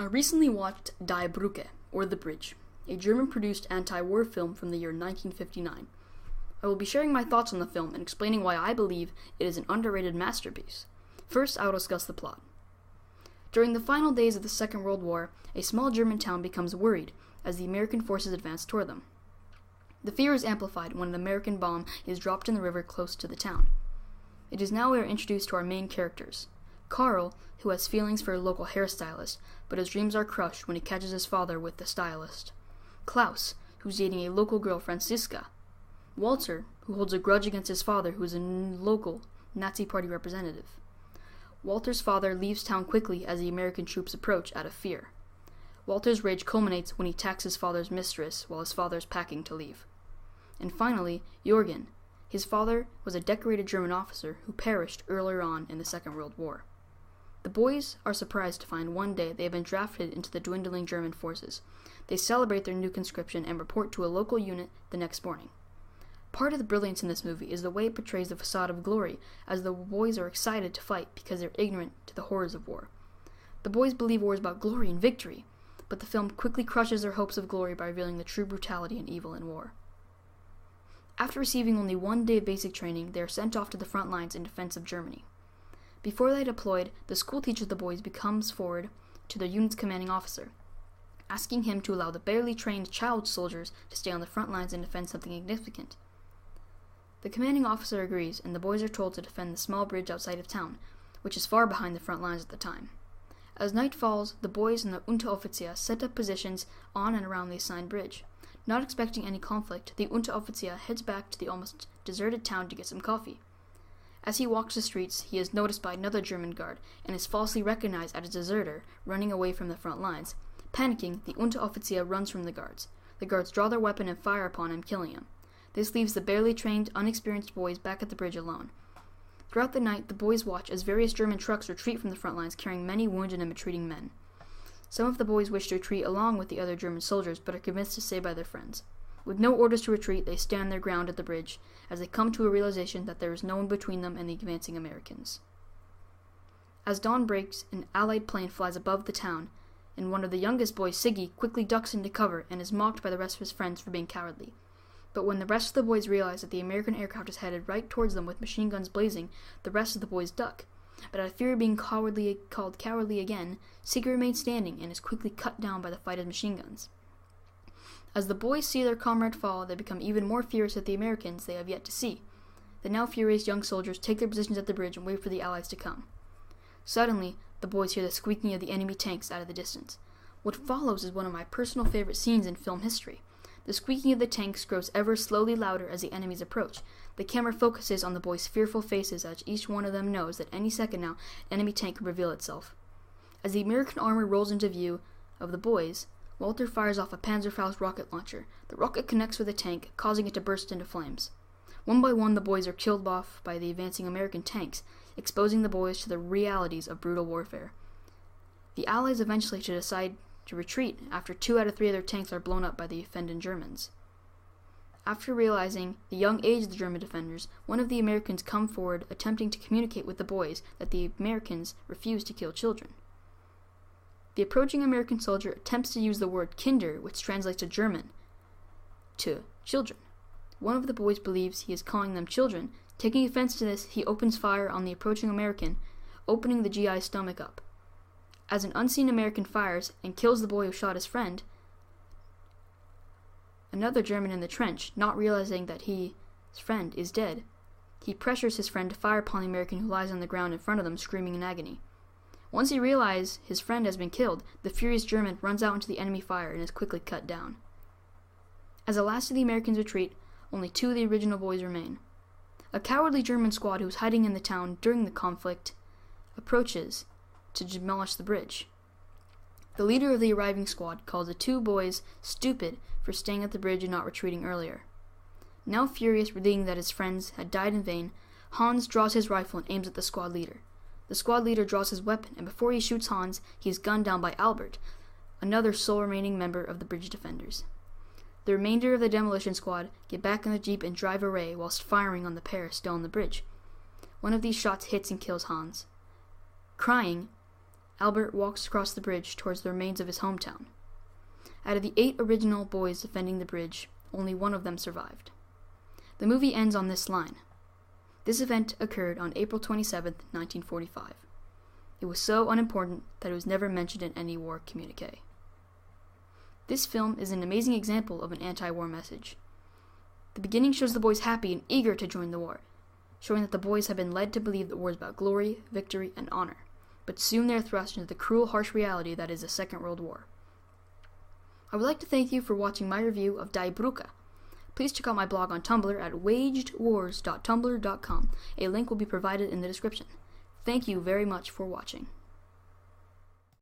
I recently watched Die Brücke, or The Bridge, a German-produced anti-war film from the year 1959. I will be sharing my thoughts on the film and explaining why I believe it is an underrated masterpiece. First, I will discuss the plot. During the final days of the Second World War, a small German town becomes worried as the American forces advance toward them. The fear is amplified when an American bomb is dropped in the river close to the town. It is now we are introduced to our main characters. Carl, who has feelings for a local hairstylist, but his dreams are crushed when he catches his father with the stylist. Klaus, who's dating a local girl, Franziska. Walter, who holds a grudge against his father, who is a local Nazi Party representative. Walter's father leaves town quickly as the American troops approach out of fear. Walter's rage culminates when he attacks his father's mistress while his father is packing to leave. And finally, Jorgen. His father was a decorated German officer who perished earlier on in the Second World War. The boys are surprised to find one day they have been drafted into the dwindling German forces. They celebrate their new conscription and report to a local unit the next morning. Part of the brilliance in this movie is the way it portrays the facade of glory, as the boys are excited to fight because they're ignorant to the horrors of war. The boys believe war is about glory and victory, but the film quickly crushes their hopes of glory by revealing the true brutality and evil in war. After receiving only 1 day of basic training, they are sent off to the front lines in defense of Germany. Before they deployed, the school teacher of the boys comes forward to their unit's commanding officer, asking him to allow the barely trained child soldiers to stay on the front lines and defend something significant. The commanding officer agrees, and the boys are told to defend the small bridge outside of town, which is far behind the front lines at the time. As night falls, the boys and the Unteroffizier set up positions on and around the assigned bridge. Not expecting any conflict, the Unteroffizier heads back to the almost deserted town to get some coffee. As he walks the streets, he is noticed by another German guard and is falsely recognized as a deserter running away from the front lines. Panicking, the Unteroffizier runs from the guards. The guards draw their weapon and fire upon him, killing him. This leaves the barely trained, unexperienced boys back at the bridge alone. Throughout the night, the boys watch as various German trucks retreat from the front lines, carrying many wounded and retreating men. Some of the boys wish to retreat along with the other German soldiers, but are convinced to stay by their friends. With no orders to retreat, they stand their ground at the bridge, as they come to a realization that there is no one between them and the advancing Americans. As dawn breaks, an Allied plane flies above the town, and one of the youngest boys, Siggy, quickly ducks into cover and is mocked by the rest of his friends for being cowardly. But when the rest of the boys realize that the American aircraft is headed right towards them with machine guns blazing, the rest of the boys duck. But out of fear of being called cowardly again, Siggy remains standing and is quickly cut down by the fighter's machine guns. As the boys see their comrade fall, they become even more furious at the Americans they have yet to see. The now furious young soldiers take their positions at the bridge and wait for the Allies to come. Suddenly, the boys hear the squeaking of the enemy tanks out of the distance. What follows is one of my personal favorite scenes in film history. The squeaking of the tanks grows ever slowly louder as the enemies approach. The camera focuses on the boys' fearful faces as each one of them knows that any second now, an enemy tank could reveal itself. As the American armor rolls into view of the boys, Walter fires off a Panzerfaust rocket launcher. The rocket connects with the tank, causing it to burst into flames. One by one, the boys are killed off by the advancing American tanks, exposing the boys to the realities of brutal warfare. The Allies eventually decide to retreat after 2 out of 3 of their tanks are blown up by the offending Germans. After realizing the young age of the German defenders, one of the Americans come forward attempting to communicate with the boys that the Americans refuse to kill children. The approaching American soldier attempts to use the word Kinder, which translates to German, to children. One of the boys believes he is calling them children. Taking offense to this, he opens fire on the approaching American, opening the GI's stomach up. As an unseen American fires and kills the boy who shot his friend, another German in the trench, not realizing that his friend is dead, he pressures his friend to fire upon the American who lies on the ground in front of them, screaming in agony. Once he realizes his friend has been killed, the furious German runs out into the enemy fire and is quickly cut down. As the last of the Americans retreat, only 2 of the original boys remain. A cowardly German squad who was hiding in the town during the conflict approaches to demolish the bridge. The leader of the arriving squad calls the 2 boys stupid for staying at the bridge and not retreating earlier. Now furious, realizing that his friends had died in vain, Hans draws his rifle and aims at the squad leader. The squad leader draws his weapon, and before he shoots Hans, he is gunned down by Albert, another sole remaining member of the bridge defenders. The remainder of the demolition squad get back in the jeep and drive away whilst firing on the pair still on the bridge. One of these shots hits and kills Hans. Crying, Albert walks across the bridge towards the remains of his hometown. Out of the 8 original boys defending the bridge, only 1 of them survived. The movie ends on this line. This event occurred on April 27, 1945. It was so unimportant that it was never mentioned in any war communique. This film is an amazing example of an anti-war message. The beginning shows the boys happy and eager to join the war, showing that the boys have been led to believe that war is about glory, victory, and honor, but soon they are thrust into the cruel, harsh reality that is the Second World War. I would like to thank you for watching my review of Die Brücke. Please check out my blog on Tumblr at wagedwars.tumblr.com. A link will be provided in the description. Thank you very much for watching.